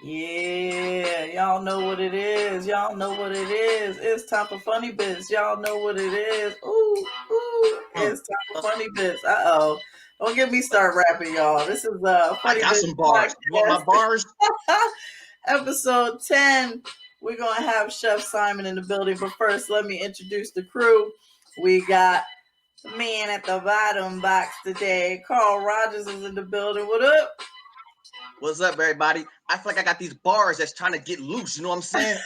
Yeah, y'all know what it is. Y'all know what it is. It's time for funny bits. Y'all know what it is. Ooh, ooh, Uh, it's time for uh, funny bits. Uh-oh. Don't get me start rapping, y'all. This is I Funny got Bits some bars. You want my Podcast. bars? Episode 10. We're going to have Chef Simon in the building. But first, let me introduce the crew. We got the man at the bottom box today. Karl Rogers is in the building. What up? What's up, everybody? I feel like I got these bars that's trying to get loose. You know what I'm saying?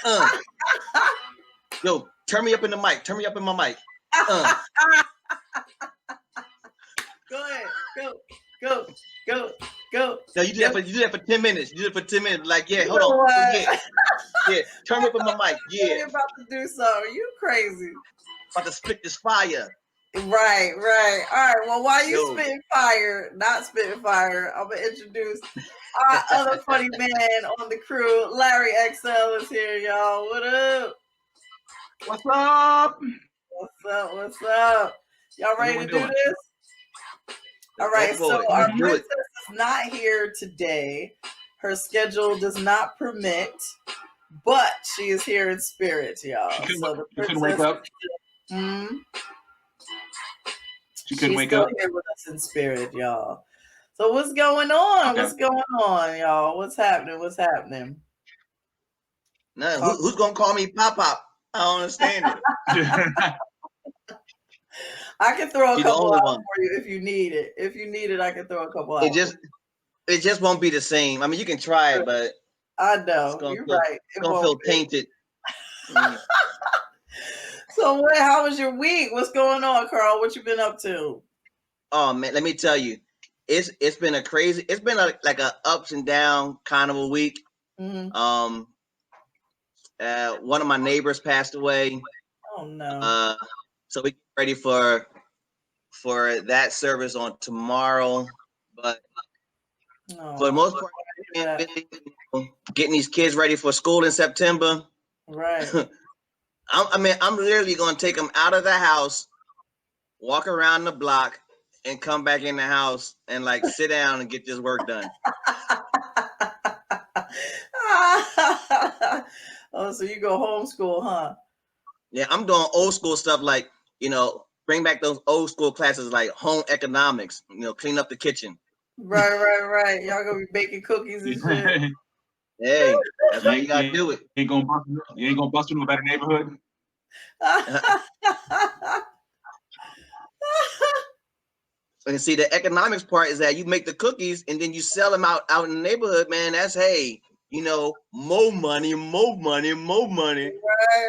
Yo, turn me up in the mic. Turn me up in my mic. Go ahead. Go. Go. Now you do Go. that for 10 minutes. You do it for 10 minutes. Like, yeah, You hold know on. what? Yeah. Turn me up in my mic. Yeah. You're about to do something. You crazy. About to spit this fire. Right. All right. Well, while you Yo. spitting fire, not spitting fire, I'm gonna introduce our other funny man on the crew. Larry XL is here, y'all. What up? What's up? What's up? Y'all What ready we to do doing? this? All right, Let's go for so it. our Let's do princess it. is not here today. Her schedule does not permit, but she is here in spirit, y'all. So the You couldn't wake princess, up? She couldn't she's wake still up? here with us in spirit, y'all. So what's going on? Okay. What's going on, y'all? What's happening? Nah, who's going to call me Pop? I don't understand it. I can throw a She's the couple only out one. for you if you need it. If you need it, I can throw a couple out. It just won't be the same. I mean, you can try it, but I know. You're right. It's going to feel tainted. So how was your week? What's going on, Karl? What you been up to? Oh man, let me tell you, it's been like a ups and down kind of a week. Mm-hmm. One of my neighbors passed away. Oh no. So we get ready for that service on tomorrow. But for the most part, getting these kids ready for school in September. Right. I'm literally going to take them out of the house, walk around the block, and come back in the house and like sit down and get this work done. Oh, so you go homeschool, huh? Yeah, I'm doing old school stuff like, bring back those old school classes like home economics, clean up the kitchen. Right. Y'all gonna be baking cookies and shit. Hey, that's how you gotta do it. You ain't gonna bust into a better neighborhood? And see, the economics part is that you make the cookies and then you sell them out in the neighborhood, man. That's more money. Right.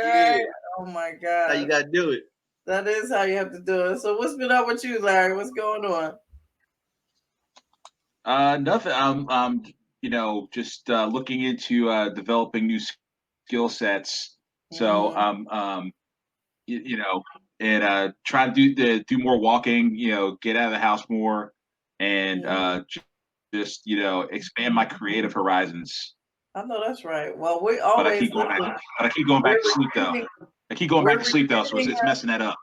Yeah. Oh my god. How you gotta do it. That is how you have to do it. So what's been up with you, Larry? What's going on? Nothing. Just looking into developing new skill sets. So and try to do more walking. Get out of the house more, and just expand my creative horizons. I know that's right. Well, we But I always keep going back. But I keep going back to sleep though. I keep going back to sleep though, so it's messing that up.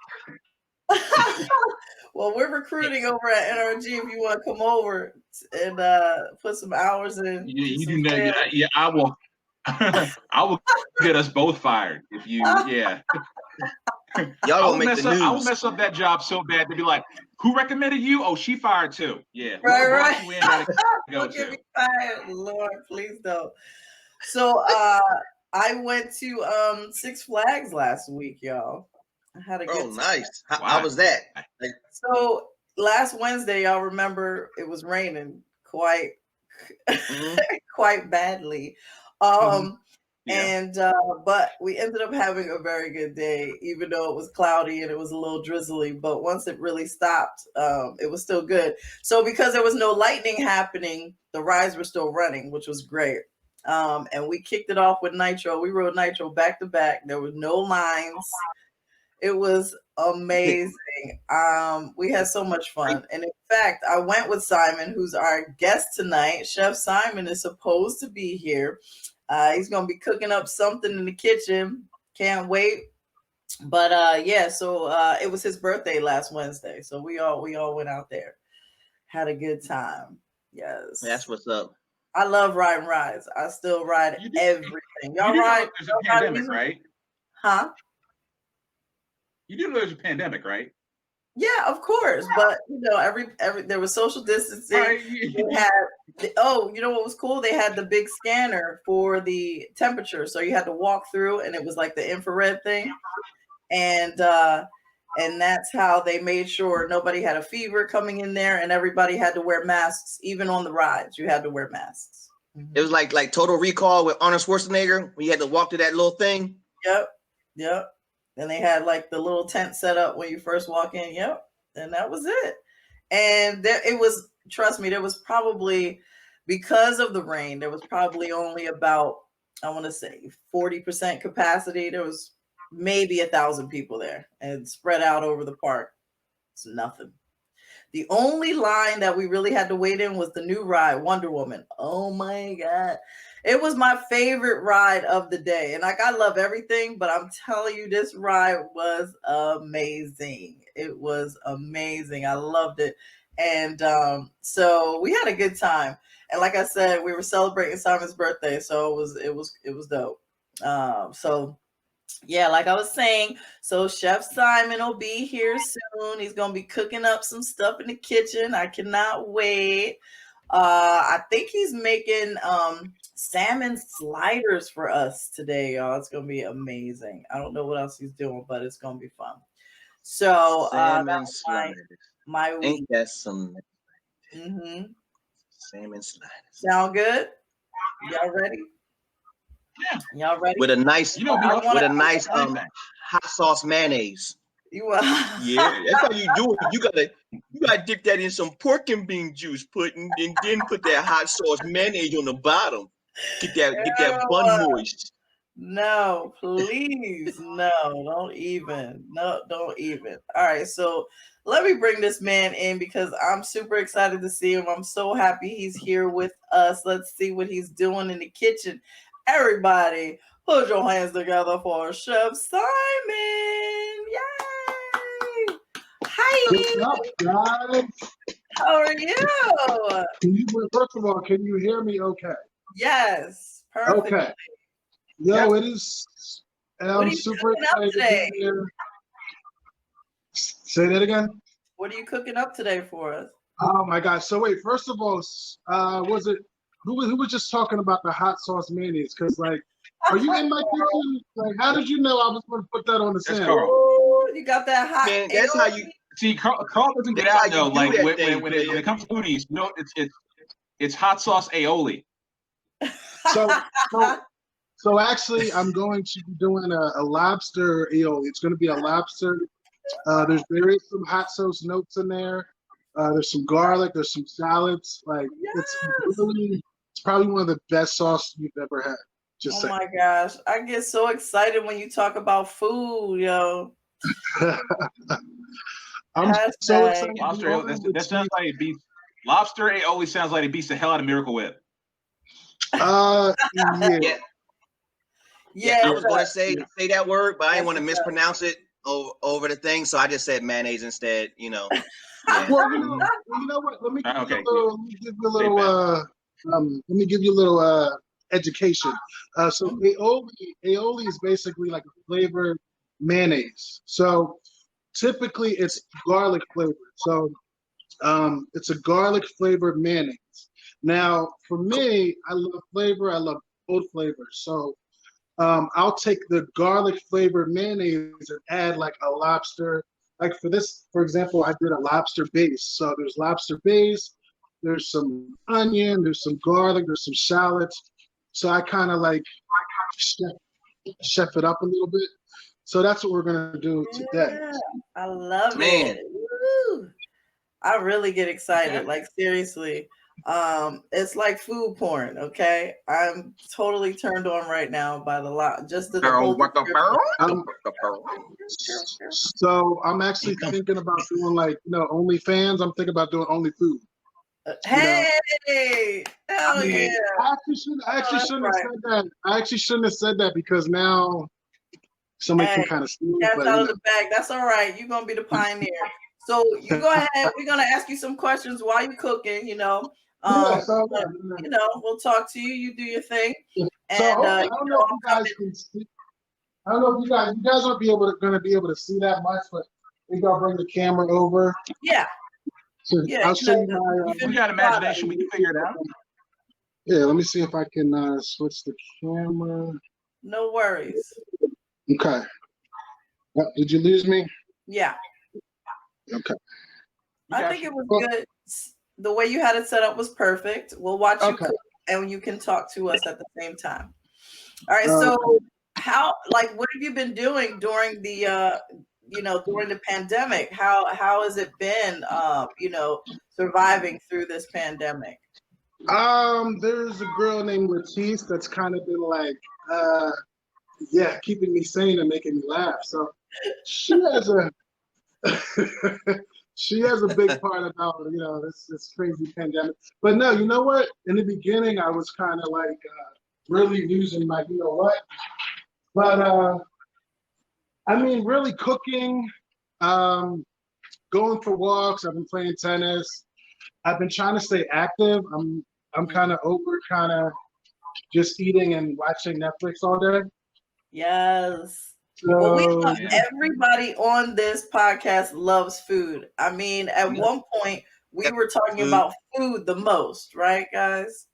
Well, we're recruiting over at NRG if you want to come over and put some hours in. You do that. Yeah, I will. I will get us both fired if you. Yeah. Y'all gonna make the news. I will mess up that job so bad to be like, who recommended you? Oh, she fired too. Yeah. Right. You in, gotta go Don't get me to. fired, Lord, please don't. So I went to Six Flags last week, y'all. I had a good time. Nice. How was that? So last Wednesday, y'all remember it was raining quite quite badly. And but we ended up having a very good day, even though it was cloudy and it was a little drizzly. But once it really stopped, it was still good. So because there was no lightning happening, the rides were still running, which was great. And we kicked it off with Nitro. We rode Nitro back to back. There were no lines. It was amazing. We had so much fun. And in fact, I went with Simon, who's our guest tonight. Chef Simon is supposed to be here. He's going to be cooking up something in the kitchen. Can't wait. But so it was his birthday last Wednesday. So we all went out there. Had a good time. Yes. That's what's up. I love riding rides. I still ride everything. Y'all ride? There's a pandemic, right? Huh? You do know there's a pandemic, right? Yeah, of course. But you know, every there was social distancing. Right. They had you know what was cool? They had the big scanner for the temperature, so you had to walk through, and it was like the infrared thing, and that's how they made sure nobody had a fever coming in there, and everybody had to wear masks, even on the rides. You had to wear masks. It was like Total Recall with Arnold Schwarzenegger when you had to walk through that little thing. Yep. And they had like the little tent set up when you first walk in. Yep. And that was it. And it was, trust me, there was probably, because of the rain, there was probably only about, I want to say 40% capacity. There was maybe 1,000 people there and spread out over the park. It's nothing. The only line that we really had to wait in was the new ride, Wonder Woman. Oh my God. It was my favorite ride of the day. And like, I love everything, but I'm telling you, this ride was amazing. It was amazing. I loved it. And so we had a good time. And like I said, we were celebrating Simon's birthday. So it was dope. So yeah, like I was saying, so Chef Simon will be here soon. He's gonna be cooking up some stuff in the kitchen. I cannot wait. I think he's making salmon sliders for us today, y'all. It's gonna be amazing. I don't know what else he's doing, but it's gonna be fun. So salmon sliders. My week. Ain't that some salmon sliders? Sound good? Y'all ready? Yeah. Y'all ready? With a nice, hot sauce mayonnaise. Yeah, that's how you do it. You gotta dip that in some pork and bean juice, and then put that hot sauce mayonnaise on the bottom. Get that bun moist. No, please, no, don't even. All right, so let me bring this man in because I'm super excited to see him. I'm so happy he's here with us. Let's see what he's doing in the kitchen. Everybody, put your hands together for Chef Simon. Yay! Hi. What's up, guys? How are you? First of all, can you hear me okay? Yes, perfect. Okay. It is. I'm super excited to be here. Say that again. What are you cooking up today for us? Oh my gosh! So wait, first of all, was it who was just talking about the hot sauce mayonnaise? Because like, are you in my kitchen? Like, how did you know I was going to put that on the sandwich? Ooh, you got that hot. Man, that's how you see. Carl doesn't get out though. Like when it comes to foodies, no, it's hot sauce aioli. So actually, I'm going to be doing a lobster aioli. It's going to be a lobster. There is some hot sauce notes in there. There's some garlic. There's some salads. Like it's probably one of the best sauces you've ever had. Just saying. My gosh, I get so excited when you talk about food, yo. I'm so excited. That sounds like it beats lobster aioli. Sounds like it beats the hell out of Miracle Whip. Yeah, I was going to say that word, but I didn't want to mispronounce it over the thing, so I just said mayonnaise instead. You know. Yeah. Well, you know what? Let me give you a little education. So aioli is basically like a flavored mayonnaise. So typically it's garlic flavored. So it's a garlic flavored mayonnaise. Now, for me, I love flavor. I love both flavors. So I'll take the garlic flavored mayonnaise and add like a lobster. Like for example, I did a lobster base. So there's lobster base, there's some onion, there's some garlic, there's some shallots. So I kind of like chef it up a little bit. So that's what we're gonna do today. I love it. Woo. I really get excited. Like seriously. It's like food porn, okay? I'm totally turned on right now by the So I'm actually thinking about doing like OnlyFans. I'm thinking about doing only food. Hey, hell yeah! I actually shouldn't have said that. I actually shouldn't have said that because now somebody can kind of steal. That's out of the bag. That's all right. You're gonna be the pioneer. So you go ahead. We're gonna ask you some questions while you're cooking. So you know, we'll talk to you. You do your thing. And so I don't know if you guys can see. I don't know if you guys won't be going to be able to see that much, but maybe I'll bring the camera over. Yeah. So Yeah. I'll show you my. We got imagination. We can figure it out. Yeah, let me see if I can switch the camera. No worries. Okay. Did you lose me? Yeah. Okay. I think it was good. The way you had it set up was perfect. We'll watch you cook, and you can talk to us at the same time. All right. So what have you been doing during the during the pandemic? How has it been surviving through this pandemic? There's a girl named LaTice that's kind of been like keeping me sane and making me laugh. So she has a she has a big part about this crazy pandemic. But no, you know what? In the beginning, I was kind of like really losing my But I mean, really cooking, going for walks. I've been playing tennis. I've been trying to stay active. I'm kind of over just eating and watching Netflix all day. Yes. So, well, we love everybody on this podcast loves food. I mean, at one point we were talking about food the most, right, guys?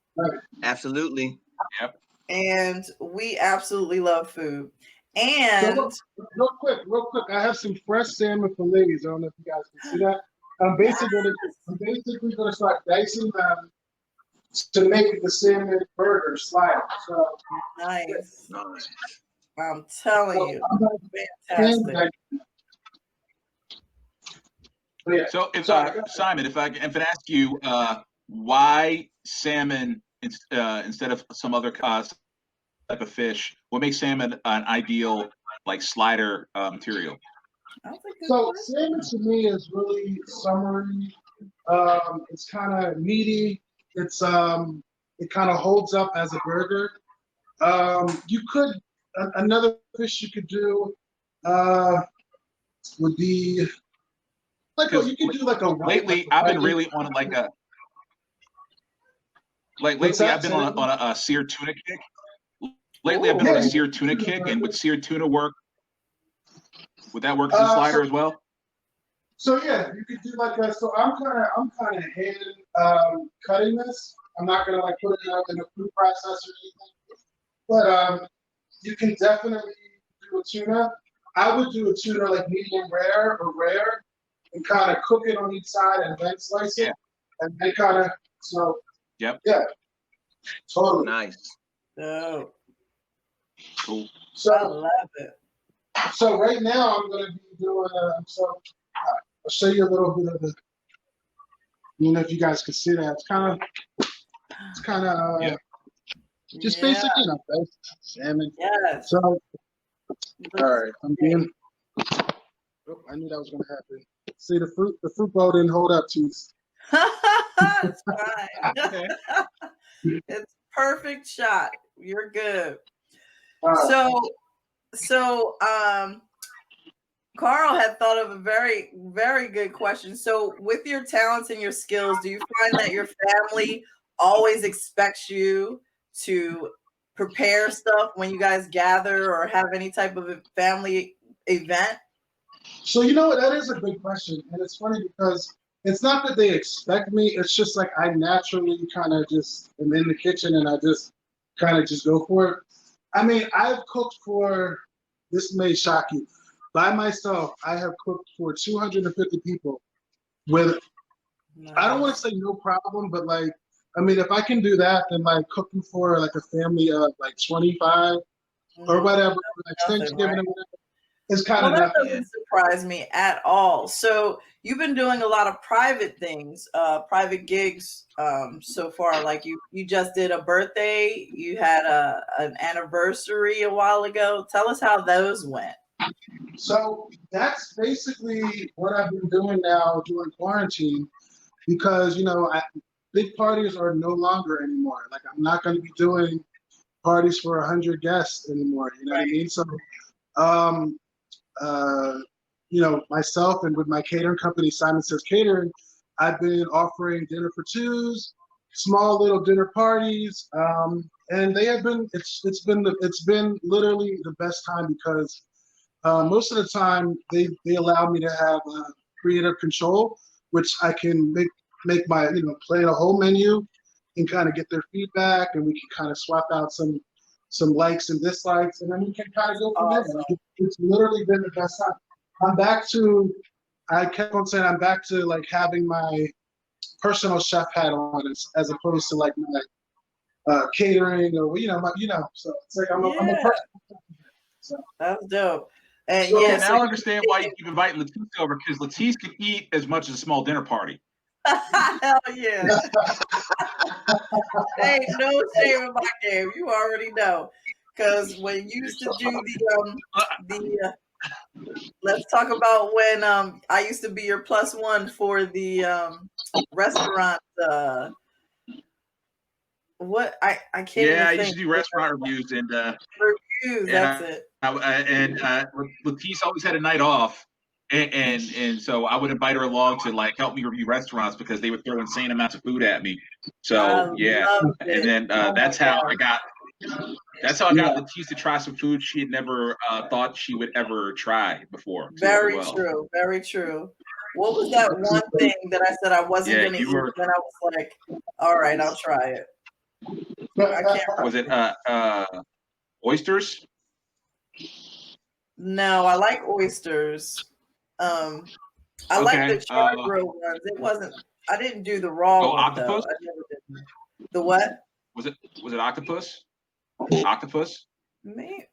Absolutely. Yep. And we absolutely love food. And so, real quick, I have some fresh salmon fillets. I don't know if you guys can see that. I'm basically going to start dicing them to make the salmon burger slider. So nice. I'm telling you, fantastic. So, if Simon, if I can ask you, why salmon instead of some other type of fish? What makes salmon an ideal slider material? So salmon to me is really summery. It's kind of meaty. It kind of holds up as a burger. You could another fish you could do would be you could do a lately I've been really on lately I've been on a seared tuna kick. Lately I've been on a seared tuna kick, and would seared tuna work? Would that work as a slider as well? So yeah, you could do that. So I'm kind of hand cutting this. I'm not gonna put it in a food processor or anything. But you can definitely do a tuna. I would do a tuna medium rare or rare, and kind of cook it on each side and then slice it, and then kind of Yeah, totally nice. Oh, cool. So I love it. So right now I'm going to be doing. I'll show you a little bit of the. If you guys can see that, it's kind of just basic, salmon. Yes. So, all right, I'm being. Oh, I knew that was going to happen. See, the fruit bowl didn't hold up, Cheese. It's fine. It's perfect shot. You're good. So, Karl had thought of a very, very good question. So, with your talents and your skills, do you find that your family always expects you to prepare stuff when you guys gather or have any type of a family event? So, that is a big question. And it's funny because it's not that they expect me. It's just I naturally kind of just am in the kitchen and I just kind of just go for it. I mean, I've cooked for, this may shock you, by myself, I have cooked for 250 people with, I don't want to say no problem, but if I can do that, then cooking for a family of 25 or whatever, Thanksgiving or whatever, it's kind of that doesn't surprise me at all. So you've been doing a lot of private things, private gigs so far. You just did a birthday, you had an anniversary a while ago. Tell us how those went. So that's basically what I've been doing now during quarantine, because big parties are no longer anymore. I'm not going to be doing parties for 100 guests anymore. You know what I mean? So myself and with my catering company, Simon Says Catering, I've been offering dinner for twos, small little dinner parties, and they have been. It's been literally the best time because most of the time they allow me to have creative control, which I can make my play the whole menu and kind of get their feedback, and we can kind of swap out some likes and dislikes, and then we can kind of go from there. Like, it's literally been the best time. I kept on saying I'm back to like having my personal chef hat on as opposed to like my catering or so it's like I'm a personal chef. So that's dope. And so yeah, now I understand why you keep inviting LaTice over, because LaTice can eat as much as a small dinner party. Hell yeah. Ain't no shame in my game. You already know. Because when you used to do the let's talk about when I used to be your +1 for the restaurant. What I can't. Yeah, I even used to do restaurant reviews and reviews. That's it. LaTice always had a night off, and so I would invite her along to like help me review restaurants because they would throw insane amounts of food at me. So yeah, and then that's how I got LaTice to try some food she had never thought she would ever try before. Very true. Very true. What was that one thing that I said I wasn't going to eat? And I was like, all right, I'll try it. I can't remember. Was it oysters? No, I like oysters. I like the char grilled ones. It wasn't. I didn't do the raw one octopus? though. I never did. The what? Was it octopus? Octopus? Me?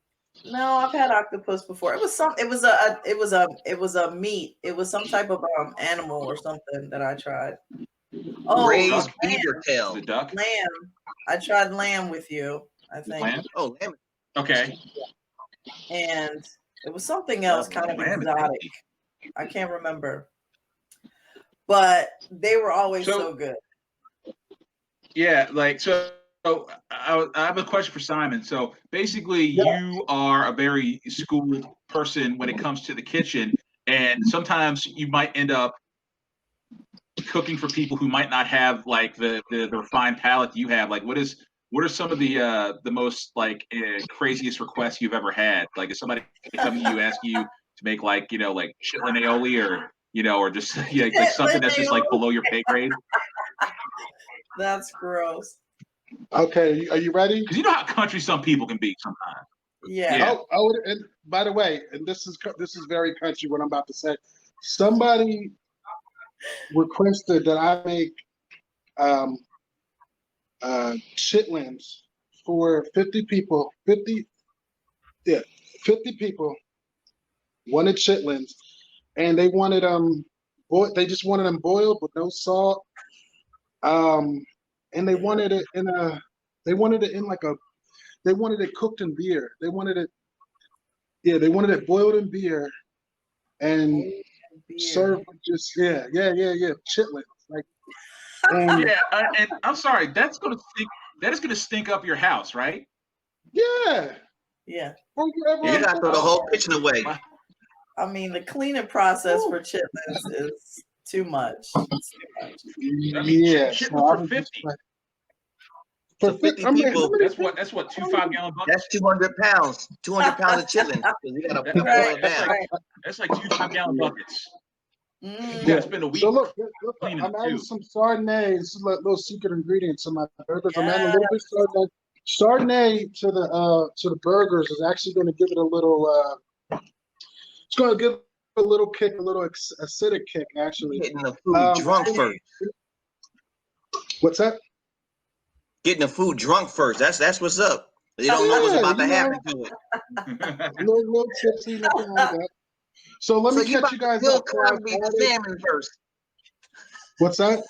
No, I've had octopus before. It was a meat. It was some type of animal or something that I tried. Oh, raised beaver tail. The duck? Lamb. I tried lamb with you, I think. Lamb? Oh, lamb. Okay. And it was something else kind of exotic. I can't remember. But they were always so good. Yeah, like so I have a question for Simon. So basically, you are a very schooled person when it comes to the kitchen, and sometimes you might end up cooking for people who might not have like the refined palate you have. Like, what are some of the most like craziest requests you've ever had? Like, if somebody come to you ask you to make like like chitlin aioli or just like something that's just like below your pay grade. That's gross. Okay, are you ready? Because you know how country some people can be sometimes. Yeah. Oh, and by the way, and this is very country what I'm about to say. Somebody requested that I make chitlins for 50 people. 50 people wanted chitlins, and they wanted they just wanted them boiled with no salt. And they wanted it they wanted it cooked in beer. They wanted it boiled in beer and served with just chitlins. Like and I'm sorry, that is gonna stink up your house, right? Yeah. Yeah. You gotta throw the whole kitchen away. I mean, the cleaning process for chitlins is too much. It's too much. Yeah. For 50. For 50 people, that's what 2 5-gallon buckets. That's 200 pounds. 200 pounds of chitlin. You gotta boil it down. That's like 2 5-gallon buckets. Yeah, it's been a week. So look, I'm adding some Chardonnay. This is a little secret ingredient to my burgers. I'm adding a little bit of Chardonnay to the burgers is actually going to give it a little. It's going to give a little kick, a little acidic kick, actually. Getting the food drunk first. What's that? Getting the food drunk first. That's what's up. You don't know what's about to happen to it. A little tipsy, nothing like that. So let me catch you guys up. Cosby the salmon first. What's that?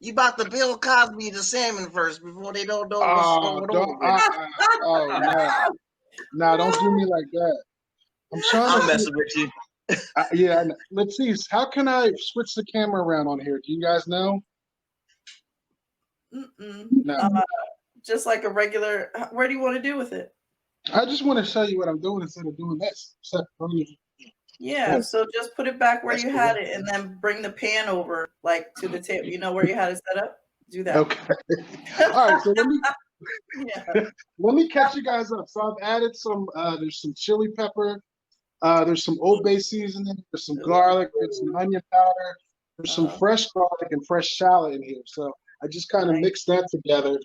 You about to Bill Cosby the salmon first before they don't know what's going on. No, don't do me like that. I'm messing with you. Yeah, let's see. How can I switch the camera around on here? Do you guys know? No. Just like a regular. Where do you want to do with it? I just want to show you what I'm doing instead of doing this. Yeah, so just put it back where you had it, and then bring the pan over, like to the table. You know where you had it set up? Do that. Okay. All right. So Yeah. let me catch you guys up. So I've added some. There's some chili pepper. There's some Old Bay seasoning. There's some garlic. There's some onion powder. There's some fresh garlic and fresh shallot in here. So I just kind of mixed that together.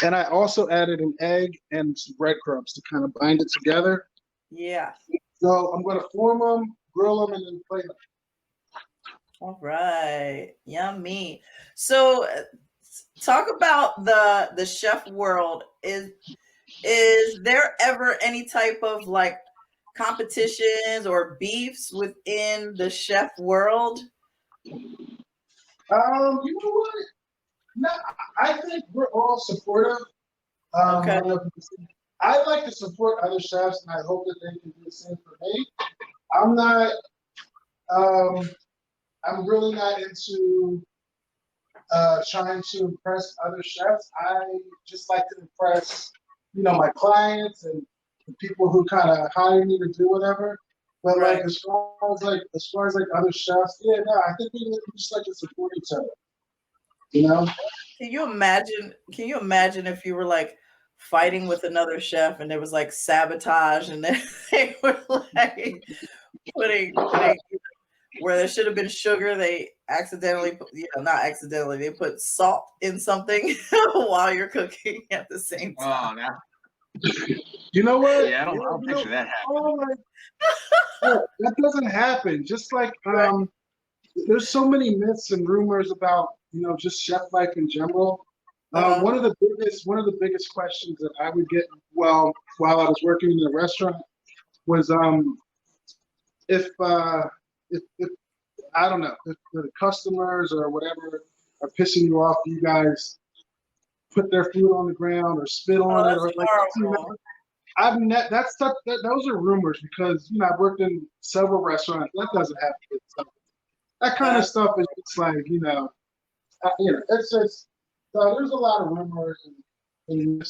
And I also added an egg and some breadcrumbs to kind of bind it together. Yeah. So I'm going to form them, grill them, and then plate them. All right. Yummy. So talk about the chef world. Is there ever any type of like competitions or beefs within the chef world? You know what? No, I think we're all supportive. Okay. I like to support other chefs, and I hope that they can do the same for me. I'm not. I'm really not into trying to impress other chefs. I just like to impress, my clients and the people who kind of hire me to do whatever. But like as far as other chefs, yeah, no, I think we just like to support each other. You know? Can you imagine if you were like fighting with another chef and there was like sabotage and they were like putting where there should have been sugar, they accidentally put, not accidentally, they put salt in something while you're cooking at the same time. You know what? Yeah, I don't picture that happening. That doesn't happen. Just like there's so many myths and rumors about just chef life in general. One of the biggest questions that I would get while I was working in the restaurant was if I don't know if the customers or whatever are pissing you off, you guys put their food on the ground or spit on it or like those are rumors because I've worked in several restaurants. That doesn't happen. So that kind of stuff is just like it's just there's a lot of rumors and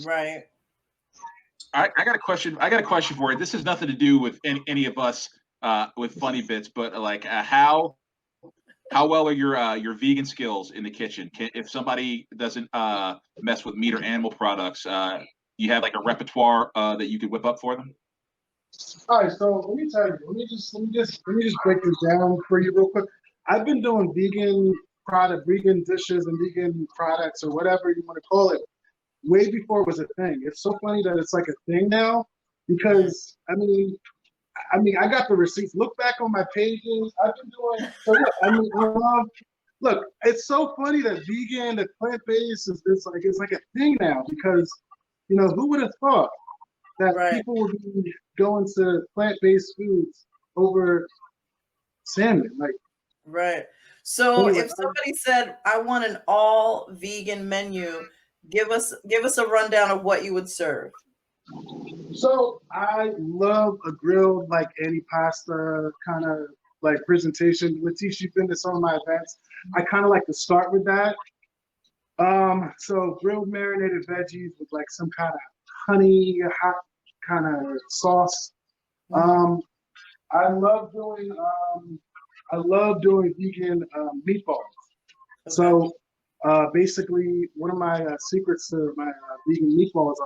Right. I got a question. I got a question for you. This has nothing to do with any of us with funny bits, but like how well are your vegan skills in the kitchen? If somebody doesn't mess with meat or animal products, you have like a repertoire that you could whip up for them? All right, so let me tell you. Let me just break this down for you real quick. I've been doing vegan dishes and vegan products or whatever you want to call it way before it was a thing. It's so funny that it's like a thing now because I mean I got the receipts. Look back on my pages. I've been doing so. Look, it's so funny that vegan, that plant-based is like a thing now because who would have thought that people would be going to plant-based foods over salmon? Like, So if somebody said, "I want an all vegan menu," give us a rundown of what you would serve. So I love a grilled like antipasta kind of like presentation. LaTice, you've been to some of my events. I kind of like to start with that. So grilled marinated veggies with like some kind of honey, hot kind of sauce. I love doing vegan meatballs. Okay. So basically, one of my secrets to my vegan meatballs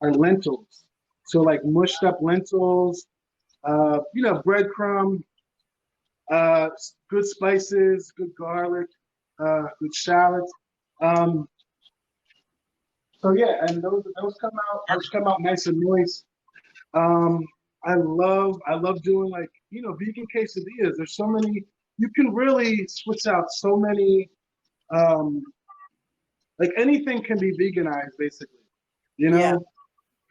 are lentils. So like mushed up lentils, breadcrumb, good spices, good garlic, good shallots. So yeah, and those come out nice and moist. I love doing like vegan quesadillas. There's so many. You can really switch out so many. Like anything can be veganized, basically. Even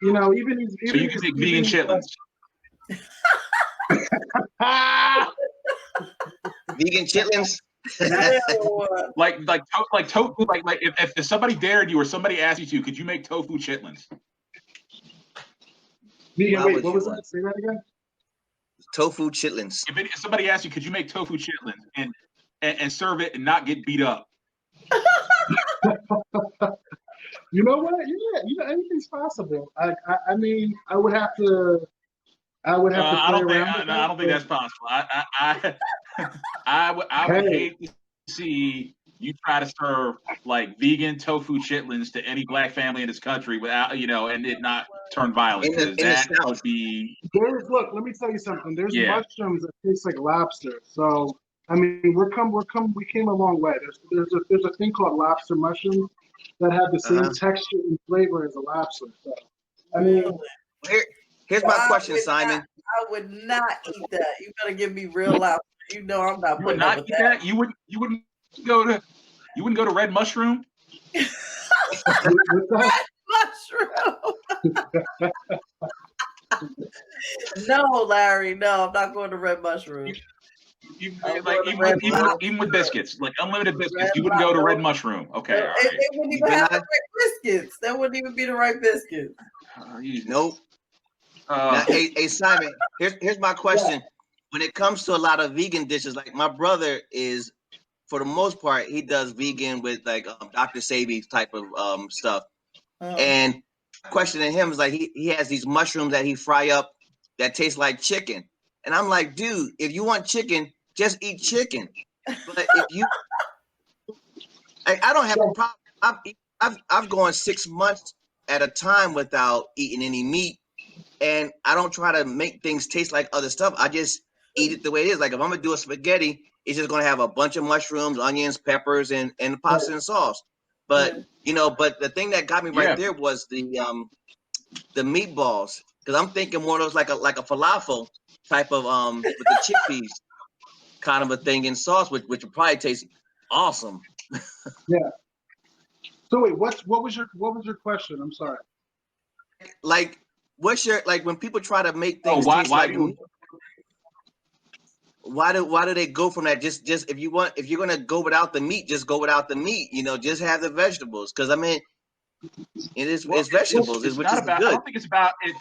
so you can make vegan chitlins. Vegan chitlins. like tofu. Like if somebody dared you or somebody asked you to, could you make tofu chitlins? Vegan. Wait, what was that? Say that again. Tofu chitlins. If somebody asked you, could you make tofu chitlins and serve it and not get beat up? You know what? Yeah, anything's possible. I mean, I would have to play around. I don't think that's possible. I would hate to see you try to serve like vegan tofu chitlins to any black family in this country without, and it not turn violent, because that would be. Look, let me tell you something. There's mushrooms that taste like lobster. So I mean, we came a long way. There's a thing called lobster mushrooms that have the same texture and flavor as a lobster. So I mean, here's my question, Simon. I would not eat that. You better give me real lobster. You know I'm not. You would not eat that. You wouldn't go to Red Mushroom. Red Mushroom. No, Larry. No, I'm not going to Red Mushroom. Even with biscuits, like unlimited biscuits, you wouldn't go to Red Mushroom. Okay, all right. They wouldn't even have the right biscuits. That wouldn't even be the right biscuits. Nope. Now, hey, Simon. Here's my question. When it comes to a lot of vegan dishes, like my brother is, for the most part, he does vegan with like Dr. Sabi's type of stuff. And question to him is like he has these mushrooms that he fry up that taste like chicken. And I'm like, dude, if you want chicken, just eat chicken. But if you, I don't have a problem. I've gone 6 months at a time without eating any meat, and I don't try to make things taste like other stuff. I just eat it the way it is. Like if I'm gonna do a spaghetti, it's just gonna have a bunch of mushrooms, onions, peppers, and pasta and sauce. But but the thing that got me right there was the meatballs, because I'm thinking more of those like a falafel type of with the chickpeas kind of a thing in sauce, which would probably taste awesome. Yeah. So wait, what was your question? I'm sorry. Like, what's your when people try to make things taste like meat? Why do they go from that? Just if you're gonna go without the meat, just go without the meat. Just have the vegetables. Because I mean, it's vegetables. It's not about. Good. I don't think it's about it.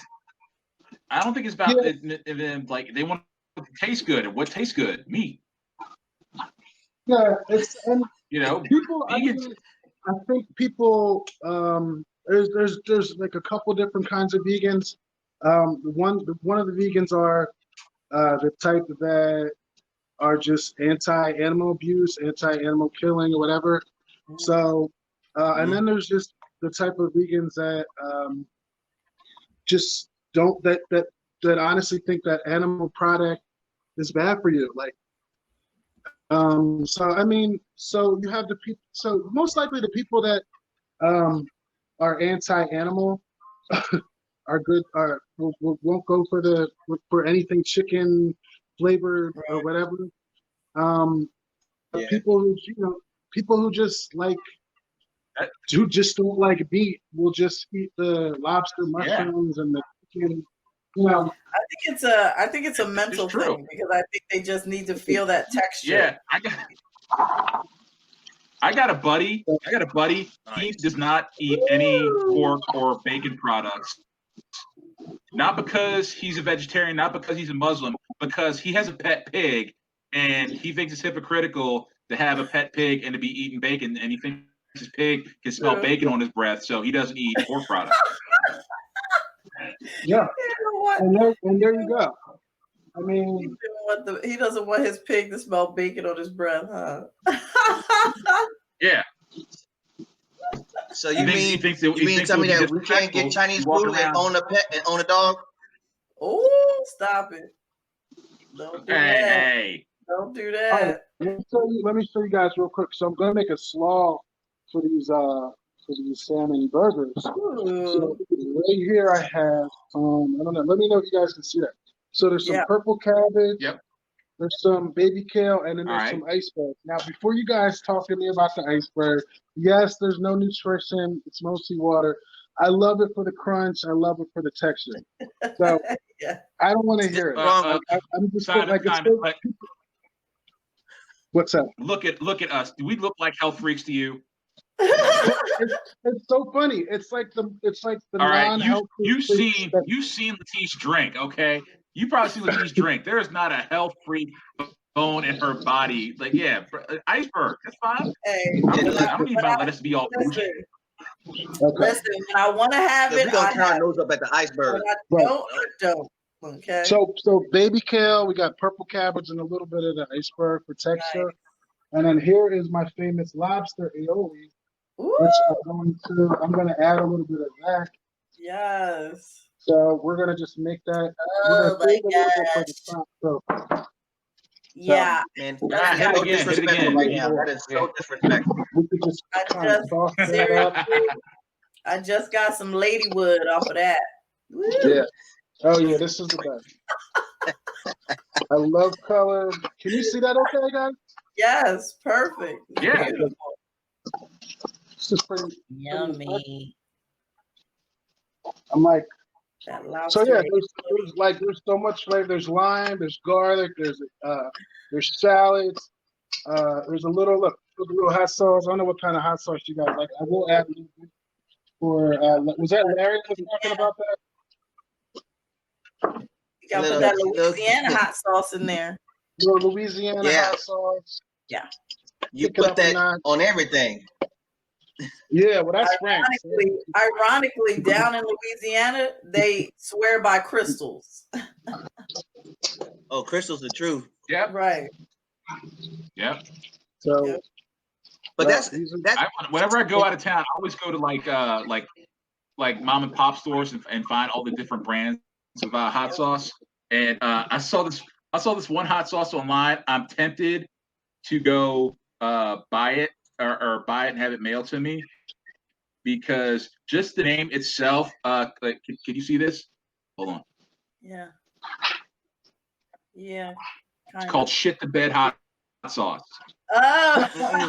I don't think it's about it, like they want to taste good, and what tastes good? Meat. Yeah, people. I think people. There's like a couple different kinds of vegans. One of the vegans are the type that are just anti-animal abuse, anti-animal killing, or whatever. So, and then there's just the type of vegans that just don't that honestly think that animal product is bad for you. Like, so I mean, so you have the people. So most likely the people that are anti-animal are good. Won't go for anything chicken flavored or whatever. People who just like who just don't like meat will just eat the lobster mushrooms and the chicken. I think it's a mental thing, because I think they just need to feel that texture. Yeah, I got a buddy. Nice. He does not eat any pork or bacon products. Not because he's a vegetarian, not because he's a Muslim, because he has a pet pig, and he thinks it's hypocritical to have a pet pig and to be eating bacon, and he thinks his pig can smell bacon on his breath, so he doesn't eat pork products. Yeah, and there you go. I mean, he doesn't want his pig to smell bacon on his breath, huh? Yeah. So you mean tell me that we can't get Chinese food and own a pet and own a dog? Oh, stop it! Don't do that. Hey. Don't do that. Right, let me show you guys real quick. So I'm gonna make a slaw for these salmon burgers. So right here I have I don't know. Let me know if you guys can see that. So there's some purple cabbage. Yep. There's some baby kale, and then there's some iceberg. Now, before you guys talk to me about the iceberg, yes, there's no nutrition. It's mostly water. I love it for the crunch. I love it for the texture. So I don't want to hear it. I'm just like, what's up? Look at us. Do we look like health freaks to you? It's so funny. It's like the all right. You've seen LaTice drink, okay? You probably seen LaTice drink. There is not a health freak bone in her body. Like, iceberg. That's fine. Hey, I don't need to let us be all bougie. Listen, I want to have it. We're gonna turn our nose up at the iceberg. I don't. Okay. So baby kale, we got purple cabbage and a little bit of the iceberg for texture. And then here is my famous lobster aioli, which I'm going to add a little bit of that. Yes. So we're going to just make that. Oh my gosh. So, yeah. Man, Hit it again. Right now. That is so disrespectful. We could just I just got some ladywood off of that. Woo. Yeah. Oh yeah, this is the best. I love color. Can you see that okay, guys? Yes, perfect. Yeah. Beautiful. This is pretty Yummy. I'm like, so yeah, there's so much flavor. There's lime, there's garlic, there's salads, there's a little hot sauce. I don't know what kind of hot sauce you guys like. I will add a little bit for was that Larry that was talking about that? You gotta put that Louisiana hot sauce in there. Little Louisiana hot sauce. Yeah. You put that on everything. Yeah, well, that's ironically, down in Louisiana, they swear by crystals. Oh, crystals the truth. Yep. Right. Yep. So, but whenever I go out of town, I always go to like mom and pop stores and find all the different brands of hot sauce. And I saw this one hot sauce online. I'm tempted to go buy it. Or buy it and have it mailed to me, because just the name itself. Can you see this? Hold on. Yeah. Yeah. It's called Shit the Bed Hot Sauce. Oh.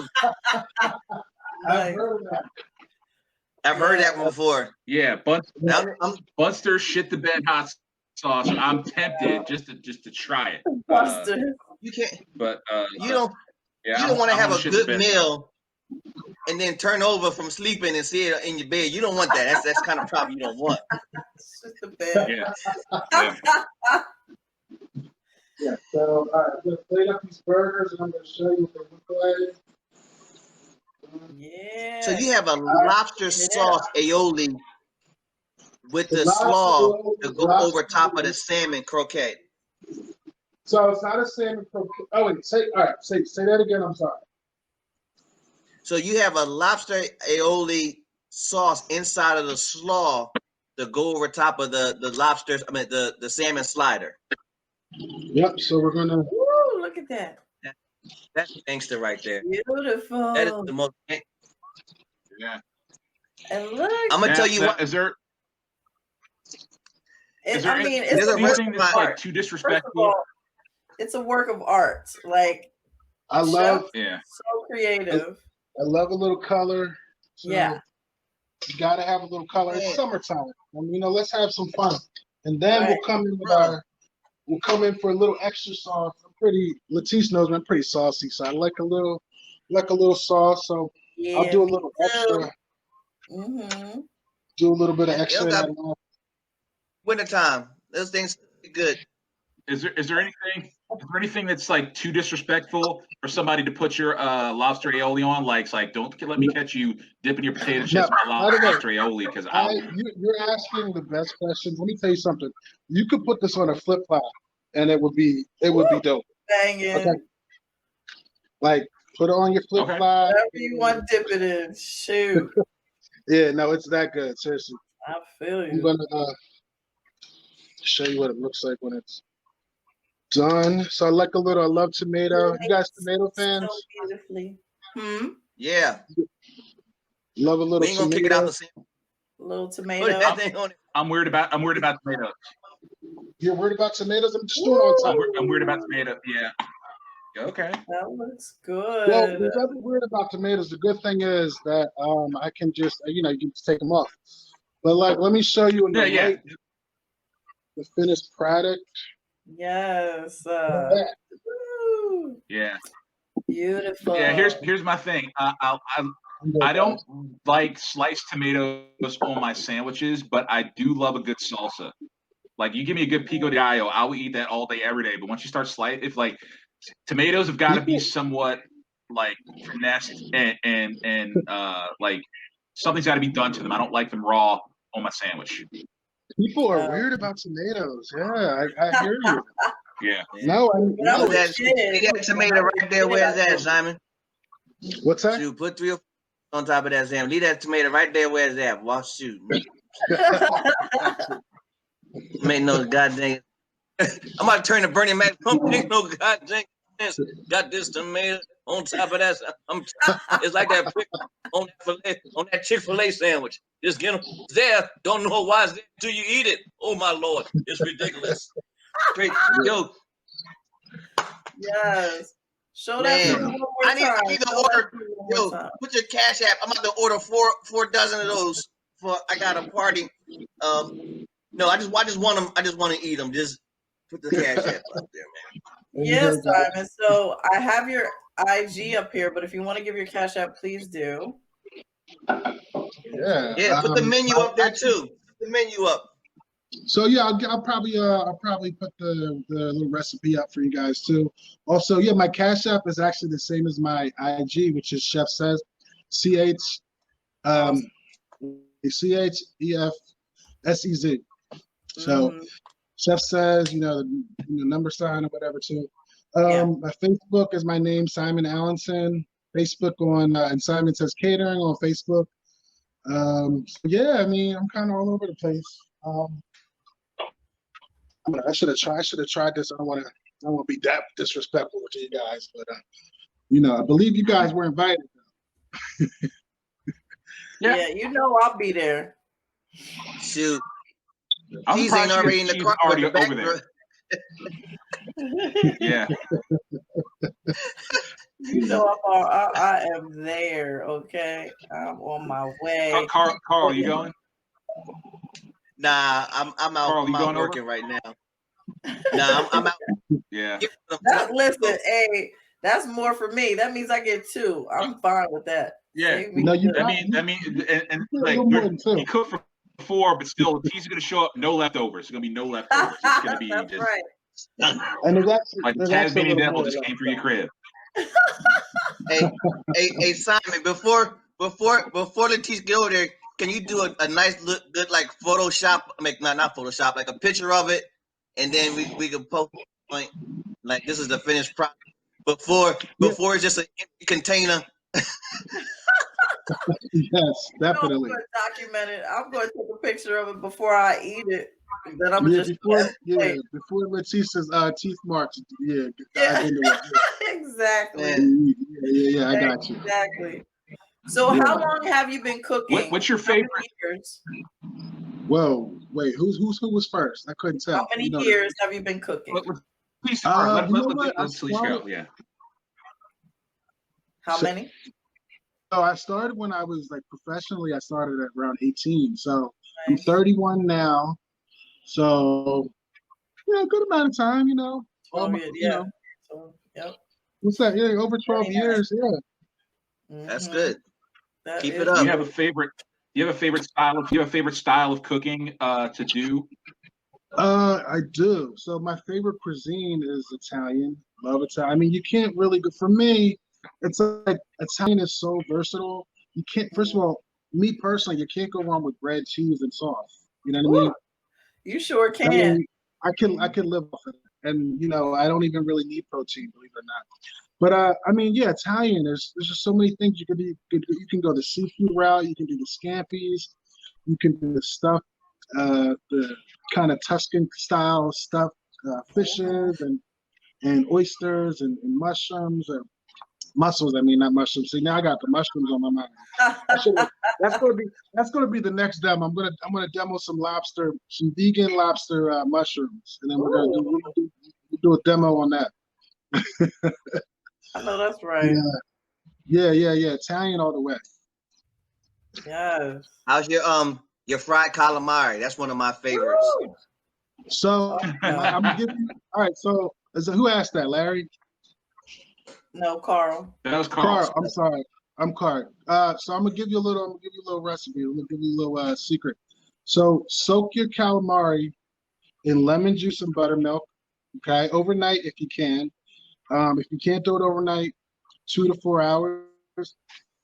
I've heard that. I've heard that one before. Yeah, Buster Shit the Bed Hot Sauce. I'm tempted just to try it. Buster. You can't. But you don't. Yeah, you don't want to have a good meal and then turn over from sleeping and see it in your bed. You don't want that. That's kind of problem you don't want. Shit the bed. Yeah. Yeah. So I'm gonna plate up these burgers and I'm gonna show you what they look like. Yeah. So you have a lobster sauce aioli with the slaw to go over top of the salmon croquette. So it's not a salmon croquette. Oh wait, say that again. I'm sorry. So you have a lobster aioli sauce inside of the slaw to go over top of the lobsters. I mean the salmon slider. Yep. So we're gonna. Ooh, look at that. That's gangster right there. Beautiful. That is the most. Yeah. And look. I'm gonna tell you what. Is there it's anything that's like too disrespectful? It's a work of art. Like I love. So creative. I love a little color. So yeah. You gotta have a little color. It's summertime. Let's have some fun. And then we'll come in for a little extra sauce. LaTice knows I'm pretty saucy, so I like a little sauce. So I'll do a little extra. Mm-hmm. Do a little bit of extra. Wintertime. Those things are good. Is there anything that's like too disrespectful for somebody to put your lobster aioli on? Like don't let me catch you dipping your potato chips in my lobster aioli, because you're asking the best questions. Let me tell you something. You could put this on a flip flop, and it would be dope. Dang it! Okay. Like put it on your flip flop. Whatever you want, dip it in. Shoot. Yeah, no, it's that good. Seriously. I feel you. I'm gonna show you what it looks like when it's done. So I love tomato. You guys tomato fans? So beautifully. Yeah. Love a little tomato. We ain't gonna kick it out the same. Little tomato. I'm weird about tomatoes. You're worried about tomatoes? I'm just doing on top. I'm weird about tomatoes. Yeah. Okay. That looks good. Well, there's nothing weird about tomatoes. The good thing is that I can just you can just take them off. But let me show you the finished product. Yes. Yeah. Beautiful. Yeah. Here's my thing. I don't like sliced tomatoes on my sandwiches, but I do love a good salsa. Like you give me a good pico de gallo, I will eat that all day, every day. But once you start tomatoes have got to be somewhat like finessed and like something's got to be done to them. I don't like them raw on my sandwich. People are weird about tomatoes. Yeah, I hear you. Yeah. No, you got a tomato right there. Where's that, Simon? What's that? Shoot, put 3 or 4 on top of that Sam. Leave that tomato right there where it's at. Watch shoot. Make no goddamn. I'm about to turn to Bernie Mac. Don't make no goddamn sense. Got this tomato on top of that. It's like that prick on that Chick-fil-A sandwich. Just get them there. Don't know why it's there until you eat it. Oh my Lord, it's ridiculous. Yo. Yes. Show that to me one more I time. need to order. Yo, put your Cash App. I'm about to order 4 dozen of those. I got a party. No, I just want them. I just want to eat them. Just put the Cash App up there, man. Yes, Simon. So I have your IG up here, but if you want to give your Cash App, please do. Yeah. Put the menu up there too. Put the menu up. So yeah, I'll probably put the little recipe up for you guys too. Also, yeah, my Cash App is actually the same as my IG, which is Chef Says, CHEFSEZ. So Chef Says, the number sign or whatever too. My Facebook is my name, Simon Allenson. Facebook on and Simon Says Catering on Facebook. So yeah, I mean, I'm kind of all over the place. I should have tried this. I don't want to be that disrespectful to you guys, but I believe you guys were invited. Yeah, I'll be there. Shoot. He's already in the car already over there. Yeah. I am there. Okay, I'm on my way. Karl, you going? Nah, I'm out. Karl, I'm out working right now. Nah, I'm out. Yeah. Listen, hey, that's more for me. That means I get 2. I'm fine with that. Yeah. No, you. And like you cook for 4, but still, he's gonna show up no leftovers. It's gonna be no leftovers. It's gonna be that's just right. And like Tasmanian devil just came through your crib. Hey, Simon, before LaTice get over there, can you do a nice good like Photoshop? Not Photoshop, like a picture of it, and then we can post point like this is the finished product. Before it's just an empty container. Yes, definitely. I'm going to document it. I'm going to take a picture of it before I eat it. Then I'm just before LaTice's teeth marks. Yeah. Exactly. Yeah, I got you. Exactly. So how long have you been cooking? What's your favorite? Years? Whoa, wait, who was first? I couldn't tell. How many years have you been cooking? Please start. Let's go. Yeah. How many? So I started when I was like professionally. I started at around 18. So I'm 31 now. So good amount of time. 12 years. Yeah. So, yep. What's that? Yeah, over 12 years. Yeah. That's good. Keep it Do up. you have a favorite? Do you have a favorite style of cooking to do? I do. So my favorite cuisine is Italian. Love Italian. I mean, you can't really go. For me, it's like Italian is so versatile. You can't. First of all, me personally, you can't go wrong with bread, cheese, and sauce. You know what I mean? You sure can. I can live off it, and I don't even really need protein, believe it or not. But Italian. There's just so many things you can do. You can go the seafood route. You can do the scampis. You can do the stuff, the kind of Tuscan style stuff, fishes and oysters and mushrooms or mussels. I mean, not mushrooms. See, now I got the mushrooms on my mind. That's gonna be the next demo. I'm gonna demo some vegan lobster mushrooms, and then we're gonna do a demo on that. I know that's right. Yeah. Italian all the way. Yes. How's your fried calamari? That's one of my favorites. Woo! So I'm gonna give you. All right. So who asked that, Larry? No, Karl. That was Karl. I'm sorry. I'm Karl. So I'm gonna give you a little recipe. I'm gonna give you a little secret. So soak your calamari in lemon juice and buttermilk. Okay, overnight if you can. If you can't do it overnight, 2 to 4 hours,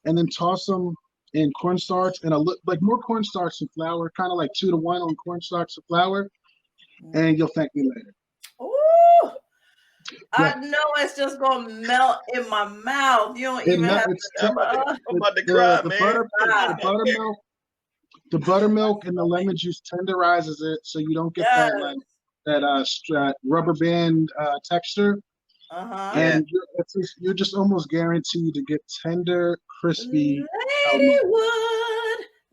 and then toss them in cornstarch and more cornstarch and flour, kind of like 2 to 1 on cornstarch and flour, and you'll thank me later. Ooh, I know it's just gonna melt in my mouth. You don't even have to. I'm about to cry, man. The buttermilk and the lemon juice tenderizes it, so you don't get that rubber band texture. And you're just almost guaranteed to get tender, crispy.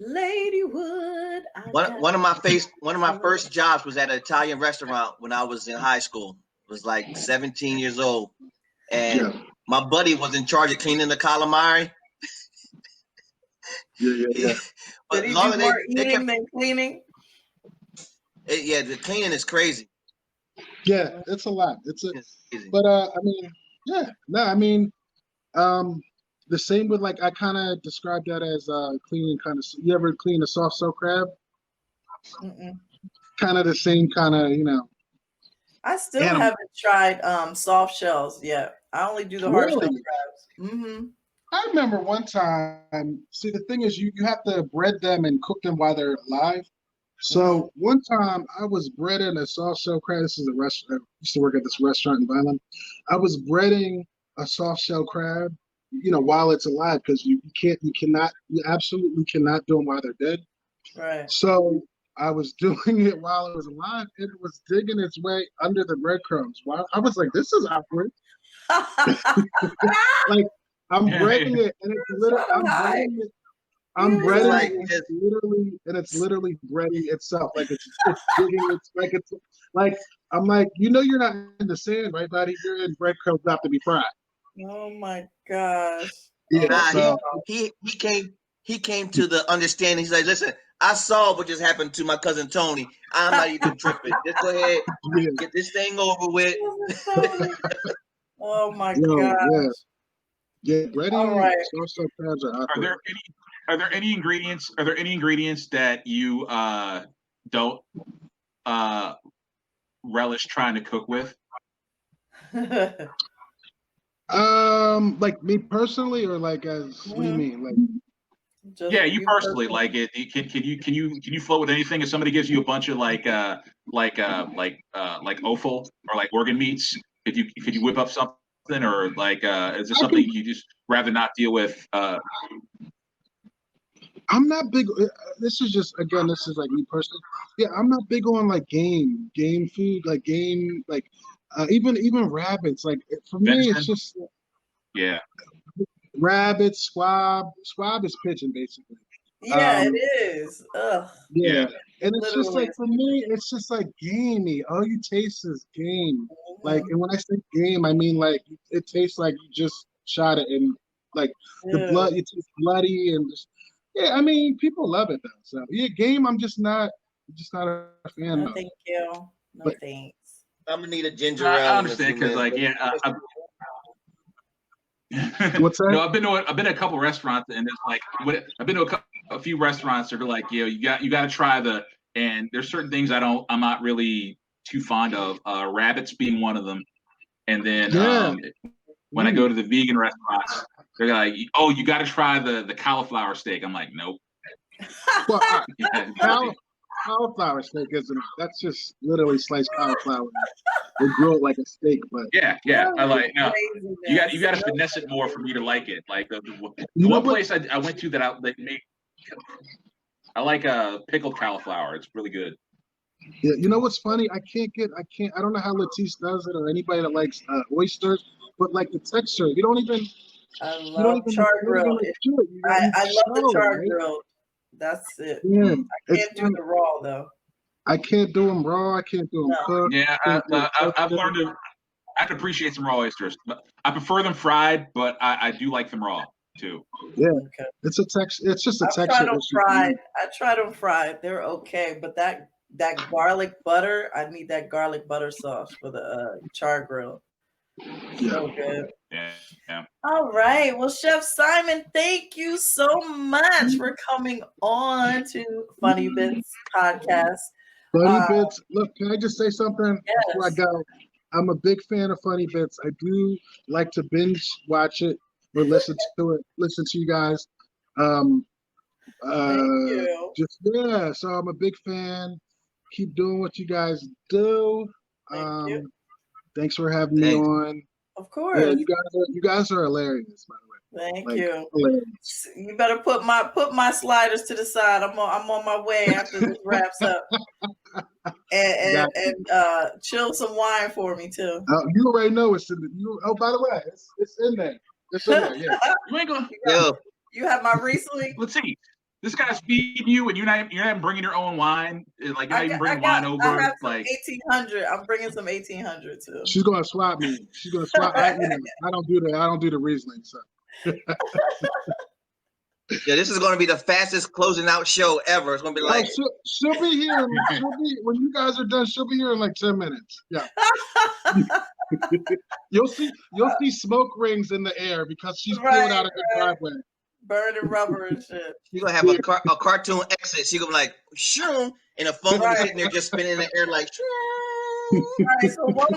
Ladywood. One of my first jobs was at an Italian restaurant when I was in high school. I was like 17 years old, and my buddy was in charge of cleaning the calamari. Yeah. But did he do more eating than cleaning? The cleaning is crazy. Yeah, it's a lot. But I mean, the same with like, I kind of describe that as cleaning kind of. You ever clean a soft shell crab? Kind of the same kind of, I still haven't tried soft shells yet. I only do the hard shell crabs. I remember one time. See, the thing is, you have to bread them and cook them while they're alive. So one time I was breading a soft shell crab. This is a restaurant. I used to work at this restaurant in Vineland. I was breading a soft shell crab, while it's alive, because you absolutely cannot do them while they're dead. Right. So I was doing it while it was alive. It was digging its way under the breadcrumbs. Wow. I was like, this is awkward. Like, I'm breading it, and it's literally, I'm breading it, and it's literally breading itself. Like it's digging. I'm like, you're not in the sand, right, buddy? You're in breadcrumbs not to be fried. Oh my gosh. Yeah, he came to the understanding. He's like, listen, I saw what just happened to my cousin Tony. I'm not even tripping. Just go ahead, get this thing over with. Oh my gosh. Yeah, breading. All right. Are there any ingredients that you don't relish trying to cook with? Like me personally, or like as what do you mean? Like, you personally, like it. Can you float with anything? If somebody gives you a bunch of like offal or like organ meats, could you whip up something, or like is there something you just rather not deal with? I'm not big. This is like me personally. Yeah, I'm not big on like game food, like even rabbits. Like for me, it's just rabbit, squab. Squab is pigeon, basically. Yeah, it is. Ugh. Yeah. And it's just like, for me, it's just like gamey. All you taste is game. Like, and when I say game, I mean like it tastes like you just shot it, and like the blood, it tastes bloody, and just I mean, people love it though. So game, I'm just not a fan of. Thank you. No thanks. I'm gonna need a ginger ale. I understand, because like what's that? No, I've been to a couple restaurants, and it's like I've been to a few restaurants that are like, you got to try and there's certain things I'm not really too fond of. Rabbits being one of them, and then when I go to the vegan restaurants, they're like, oh, you got to try the cauliflower steak. I'm like, nope. Well, cauliflower steak that's just literally sliced cauliflower and grilled like a steak. But I like, no, you got to finesse it more for me to like it. Like the one place I went to that I like pickled cauliflower. It's really good. Yeah, you know what's funny? I don't know how LaTice does it, or anybody that likes oysters, but like the texture, you don't even. I love char grill. I love the char grill. That's it. Yeah, I can't do the raw though. I can't do them raw. I can't do them cooked. Yeah, I've learned to. I can appreciate some raw oysters. I prefer them fried, but I do like them raw too. Yeah, it's a texture. It's just a texture. I tried them fried. They're okay, but that garlic butter, I need that garlic butter sauce for the char grill. So good. Yeah. All right. Well, Chef Simon, thank you so much for coming on to Funny Bits podcast. Funny Bits. Look, can I just say something before I Yes. go? I'm a big fan of Funny Bits. I do like to binge watch it or listen to you guys. Thank you. So I'm a big fan. Keep doing what you guys do. Thank you. Thanks for having me on. Of course. Yeah, you guys are hilarious, by the way. Thank you. Hilarious. You better put my sliders to the side. I'm on my way after this wraps up. And chill some wine for me too. You already know it's in the. Oh, by the way, it's in there. It's in there. Yeah. You ain't gonna. You have my Riesling. Let's see. This guy's feeding you, and you're not even bringing your own wine. Like you're not even bringing wine over. I have like 1800. I'm bringing some 1800 too. She's gonna swap me. She's gonna swap. I don't do that. I don't do the Riesling. So. Yeah, this is going to be the fastest closing out show ever. It's going to be like she'll be here. When you guys are done, she'll be here in like 10 minutes. Yeah. You'll see smoke rings in the air because she's peeled out of her driveway. Burning rubber and shit. You're gonna have a cartoon exit. She's gonna be like, shoo, and the phone gonna be sitting there just spinning in the air like, shoo. All right, so one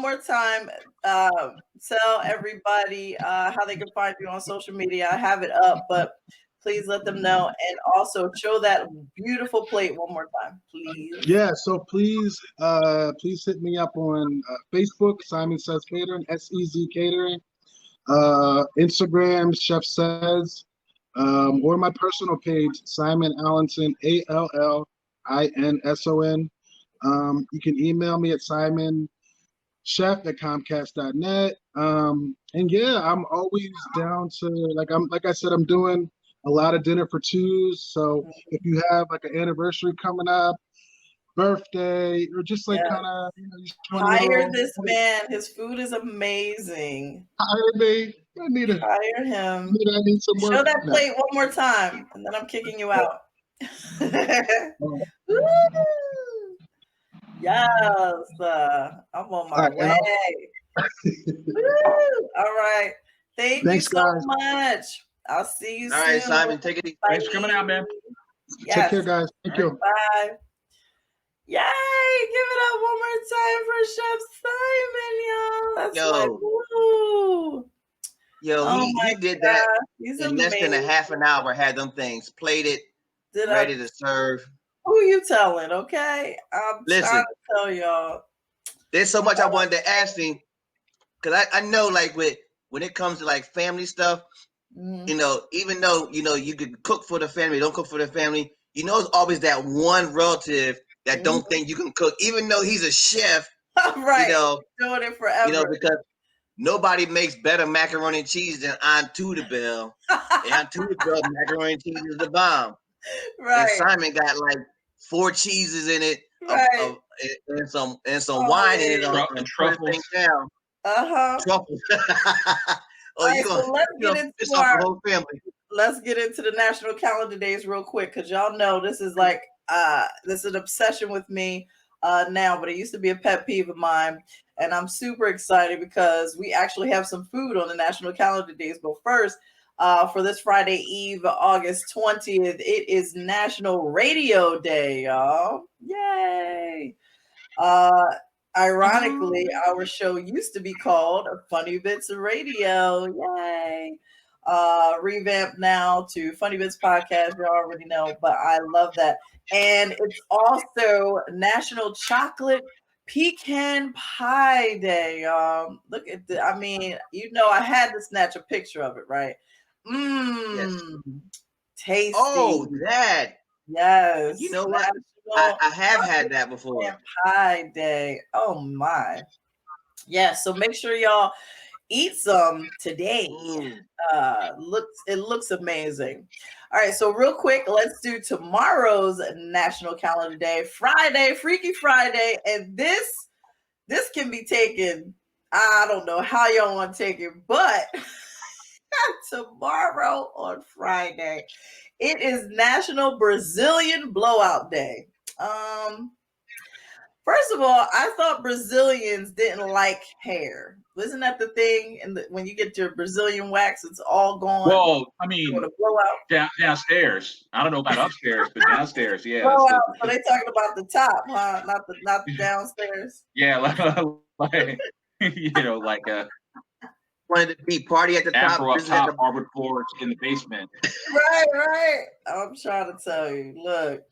more time, tell everybody how they can find you on social media. I have it up, but please let them know, and also show that beautiful plate one more time, please. Yeah, so please hit me up on Facebook, Simon Says Catering, SEZ Catering, Instagram, Chef Says, or my personal page, Simon Allinson, ALLINSON. You can email me at simonchef@comcast.net. And yeah, I'm always down to like I said, I'm doing a lot of dinner for twos. So if you have like an anniversary coming up, birthday, or just like kind of hire this man. His food is amazing. Hire me. I need to hire him. I need some work. Show that plate one more time, and then I'm kicking you out. Yes, I'm on my way. All right. Thanks you so guys. much. I'll see you soon. All right, Simon, take it easy. Thanks for coming out, man. Yes. Take care, guys. Thank you. Bye. Yay! Give it up one more time for Chef Simon, y'all. That's he did that in less than a half an hour. Had them things plated, ready to serve. Who you telling? Okay, I'm trying to tell y'all. There's so much I wanted to ask him because I know, like when it comes to like family stuff, you know, even though you could cook for the family, don't cook for the family. You know, it's always that one relative that don't think you can cook, even though he's a chef. Right. You know, doing it forever. You know, because nobody makes better macaroni and cheese than Aunt Tudor. Aunt Tudor macaroni and cheese is the bomb. Right. And Simon got like 4 cheeses in it, and some wine in it, and truffles down. Truffles. Let's get into the national calendar days real quick, because y'all know this is like this is an obsession with me now, but it used to be a pet peeve of mine, and I'm super excited because we actually have some food on the national calendar days. But first, for this Friday Eve, August 20th, it is National Radio Day, y'all. Yay! Ironically, our show used to be called Funny Bits Radio. Yay! Revamped now to Funny Bits Podcast. You already know, but I love that. And it's also National Chocolate Pecan Pie Day. Look at I mean, I had to snatch a picture of it, right? Yes. Tasty. Oh, that. Yes. You know what? I have had that before. Pie Day. Oh my. Yeah, so make sure y'all eat some today. It looks amazing. All right, so real quick, let's do tomorrow's national calendar day, Friday, Freaky Friday, and this can be taken. I don't know how y'all want to take it, but tomorrow on Friday, it is National Brazilian Blowout Day. First of all, I thought Brazilians didn't like hair. Isn't that the thing? And when you get your Brazilian wax, it's all gone. Well, I mean, downstairs. I don't know about upstairs, but downstairs, yeah. Blowout. So they talking about the top, huh? Not the downstairs. Yeah, like like a wanted to be party at the top, Afro up top, hardwood floors in the basement. Right. I'm trying to tell you. Look,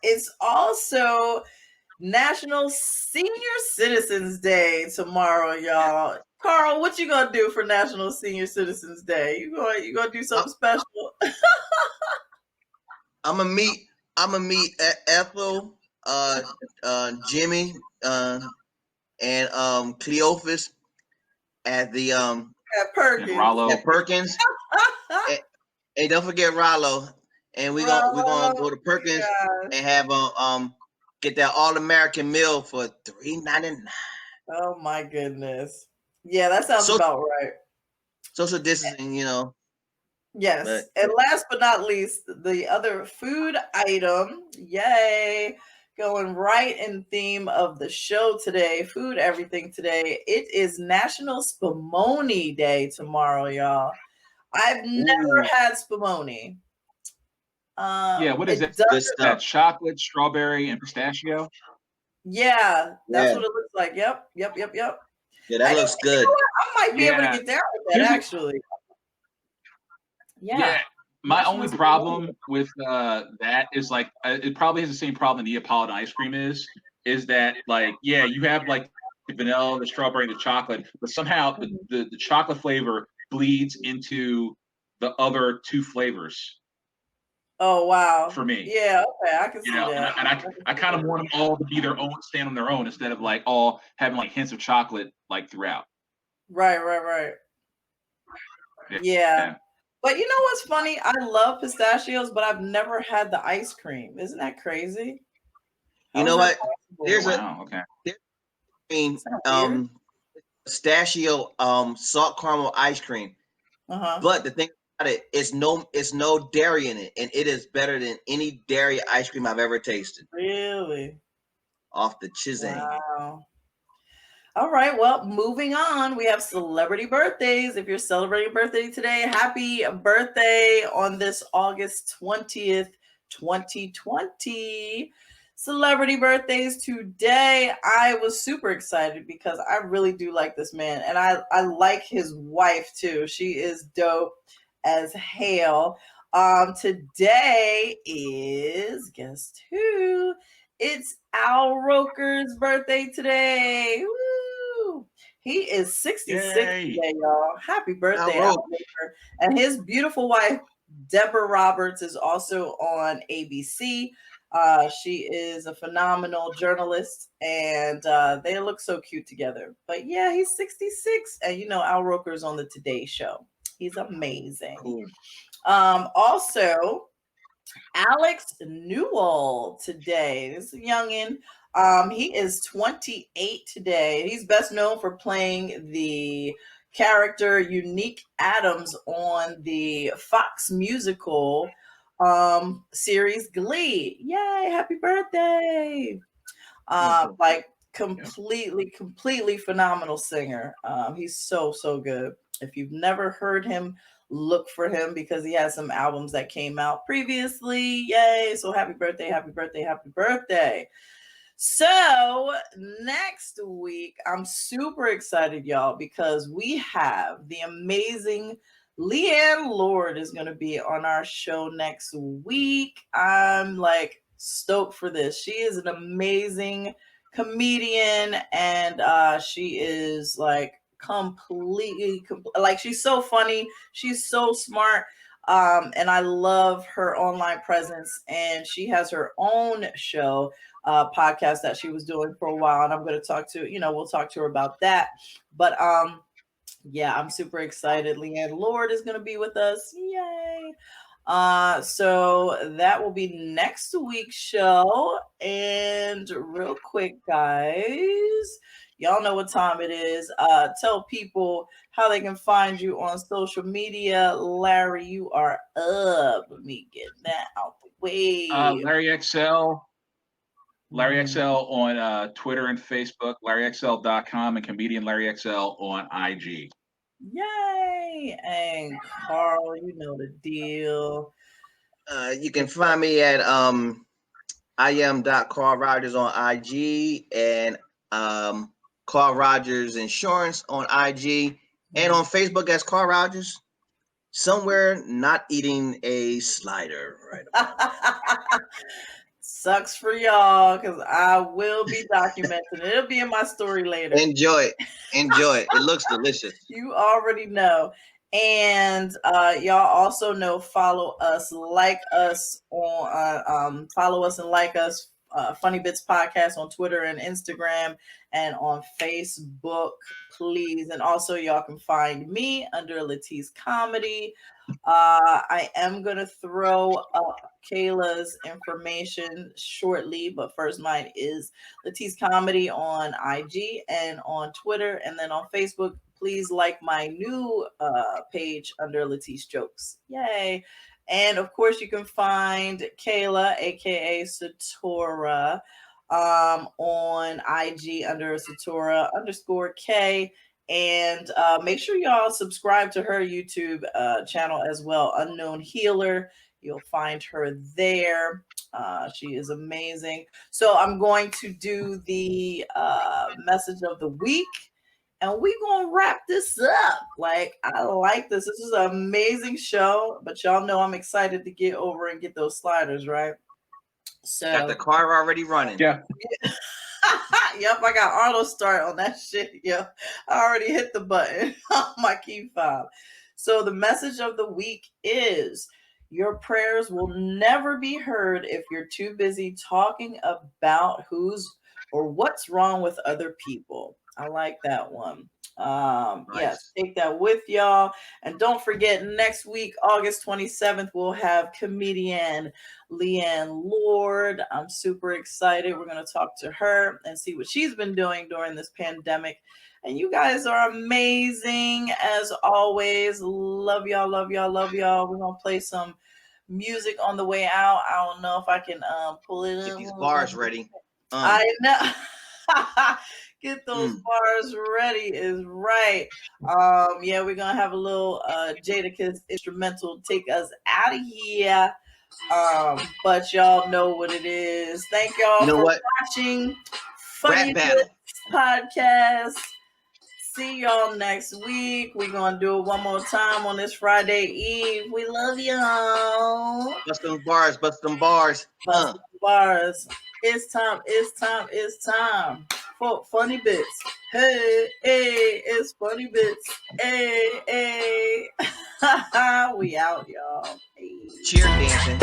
it's also National Senior Citizens Day tomorrow, y'all. Karl, what you gonna do for National Senior Citizens Day? You gonna do something special? I'm gonna meet Ethel, Jimmy, and Cleophas at the At Perkins. Rollo. At Perkins. and don't forget Rollo. And we're gonna go to Perkins and have get that all-American meal for $3.99. Oh my goodness. Yeah, that sounds about right. Social distancing, Yes. And last but not least, the other food item, yay, going right in theme of the show today, food everything today. It is National Spumoni Day tomorrow, y'all. I've never had spumoni. Yeah, what is it? That chocolate, strawberry, and pistachio? Yeah, that's what it looks like. Yep. Yeah, that looks good. I might be able to get down with that, actually. Yeah. My only problem with that is like it probably has the same problem Neapolitan ice cream is that like you have like the vanilla, the strawberry, and the chocolate, but somehow the chocolate flavor bleeds into the other two flavors. Oh wow! For me, yeah, okay, I can see that. And I kind of want them all to be their own, stand on their own, instead of like all having like hints of chocolate like throughout. Right. Yeah. But you know what's funny? I love pistachios, but I've never had the ice cream. Isn't that crazy? You know what? There's pistachio salt caramel ice cream. But the thing about it, it's no dairy in it, and it is better than any dairy ice cream I've ever tasted. Really? Off the Chizang. Wow. All right, well, moving on. We have celebrity birthdays. If you're celebrating a birthday today, happy birthday on this August 20th, 2020. Celebrity birthdays today. I was super excited because I really do like this man, and I like his wife too. She is dope as hell. Today is, guess who? It's Al Roker's birthday today. Woo! He is 66 today, y'all. Happy birthday, Al Roker. And his beautiful wife, Deborah Roberts, is also on ABC. She is a phenomenal journalist, and they look so cute together. But yeah, he's 66. And Al Roker's on the Today Show. He's amazing. Cool. Also, Alex Newell today. This is a youngin'. He is 28 today. He's best known for playing the character Unique Adams on the Fox musical series Glee. Yay, happy birthday. Completely phenomenal singer. He's so good. If you've never heard him, look for him because he has some albums that came out previously. Yay. So happy birthday. So next week, I'm super excited, y'all, because we have the amazing Leanne Lord is going to be on our show next week. I'm like stoked for this. She is an amazing comedian, and she is like she's so funny, she's so smart, and I love her online presence, and she has her own show podcast that she was doing for a while, and I'm going to talk to we'll talk to her about that. But yeah, I'm super excited. Leanne Lord is going to be with us. Yay. So that will be next week's show. And real quick, guys, y'all know what time it is. Tell people how they can find you on social media. Larry, you are up. Let me get that out the way. Larry XL on Twitter and Facebook, LarryXL.com, and comedian Larry XL on IG. Yay! And Karl, you know the deal. You can find me at I am.KarlRogers on IG, and Karl Rogers Insurance on IG, and on Facebook as Karl Rogers. Somewhere not eating a slider right now. Sucks for y'all because I will be documenting it. It'll be in my story later. Enjoy it. Enjoy it. It looks delicious. You already know. And y'all also know, follow us, like us on follow us and like us, Funny Bits Podcast on Twitter and Instagram and on Facebook, please. And also y'all can find me under LaTice Comedy. I am gonna throw up Kayla's information shortly, but first mine is LaTice Comedy on IG and on Twitter, and then on Facebook. Please like my new page under LaTice Jokes. Yay! And of course, you can find Kayla, aka Satora, on IG under Satora_K. And make sure y'all subscribe to her YouTube channel as well, Unknown Healer. You'll find her there. She is amazing. So I'm going to do the message of the week, and we're going to wrap this up. Like, I like this. This is an amazing show, but y'all know I'm excited to get over and get those sliders, right? So got the car already running. Yeah. Yep, I got auto start on that shit. Yep, I already hit the button on my key fob. So the message of the week is: your prayers will never be heard if you're too busy talking about who's or what's wrong with other people. I like that one. Nice. Yes, take that with y'all. And don't forget, next week, August 27th, we'll have comedian Leanne Lord. I'm super excited. We're going to talk to her and see what she's been doing during this pandemic. And you guys are amazing as always. Love y'all, love y'all, love y'all. We're going to play some music on the way out. I don't know if I can pull it Get in. these bars ready. I know. Get those bars ready is right. Yeah, we're gonna have a little Jadakiss instrumental take us out of here. But y'all know what it is. Thank y'all for watching Funny Bits Podcast. See y'all next week. We're gonna do it one more time on this Friday Eve. We love y'all. Bust them bars, bust them bars. Bust them bars. It's time, it's time, it's time for Funny Bits. Hey, hey, it's Funny Bits. Hey, hey. We out, y'all. Hey. Cheer dancing.